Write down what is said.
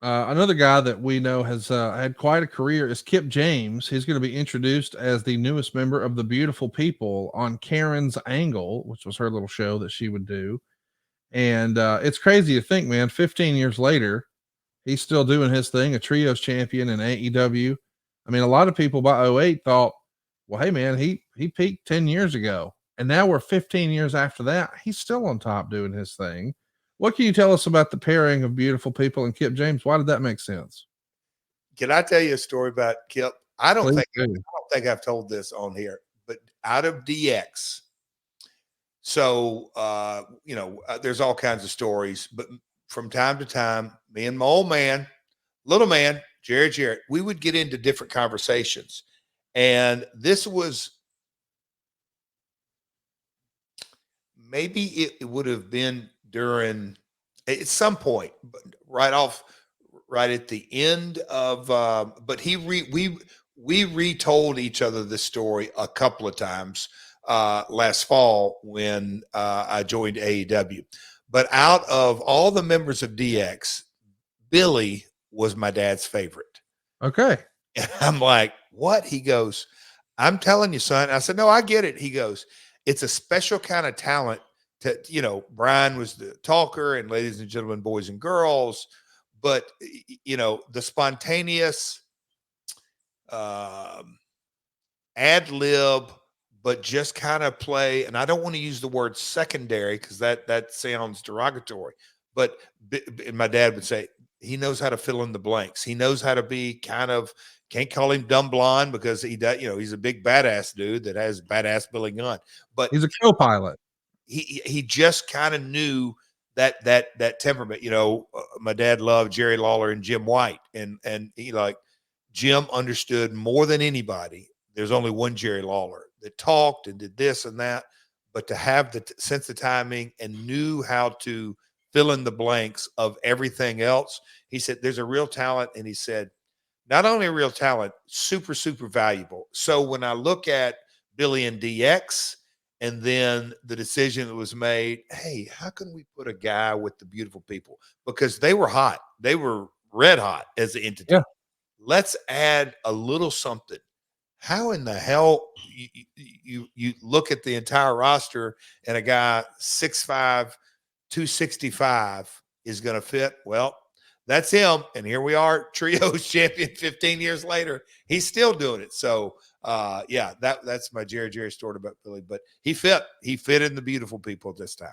Another guy that we know has had quite a career is Kip James. He's going to be introduced as the newest member of the Beautiful People on Karen's Angle, which was her little show that she would do. And it's crazy to think, man, 15 years later, he's still doing his thing, a trios champion in AEW. I mean, a lot of people by '08 thought, well, hey, man, he peaked 10 years ago. And now we're 15 years after that. He's still on top doing his thing. What can you tell us about the pairing of Beautiful People and Kip James? Why did that make sense? Can I tell you a story about Kip? I don't Please think do. I've told this on here, but out of DX. So there's all kinds of stories, but from time to time, me and my old man, little man, Jarrett, we would get into different conversations. And this was maybe it would have been during at some point, right at the end of but we retold each other this story a couple of times last fall when I joined AEW. But out of all the members of DX, Billy was my dad's favorite. Okay. And I'm like, what? He goes, I'm telling you, son. I said, no, I get it. He goes, it's a special kind of talent to, Brian was the talker and ladies and gentlemen, boys and girls, but the spontaneous ad lib, but just kind of play. And I don't want to use the word secondary because that sounds derogatory, but my dad would say, he knows how to fill in the blanks. He knows how to be can't call him dumb blonde because he does, he's a big badass dude that has badass Billy Gunn, but he's a co-pilot. He just kind of knew that temperament. My dad loved Jerry Lawler and Jim White, and he Jim understood more than anybody. There's only one Jerry Lawler that talked and did this and that, but to have the sense of timing and knew how to fill in the blanks of everything else. He said, there's a real talent. And he said, not only a real talent, super, super valuable. So when I look at Billy and DX, and then the decision that was made, hey, how can we put a guy with the Beautiful People? Because they were hot. They were red hot as an entity. Yeah. Let's add a little something. How in the hell you look at the entire roster and a guy 6'5", 265 is going to fit? Well, that's him. And here we are, trios champion 15 years later. He's still doing it. So, that's my Jerry story about Billy. But he fit in the Beautiful People this time.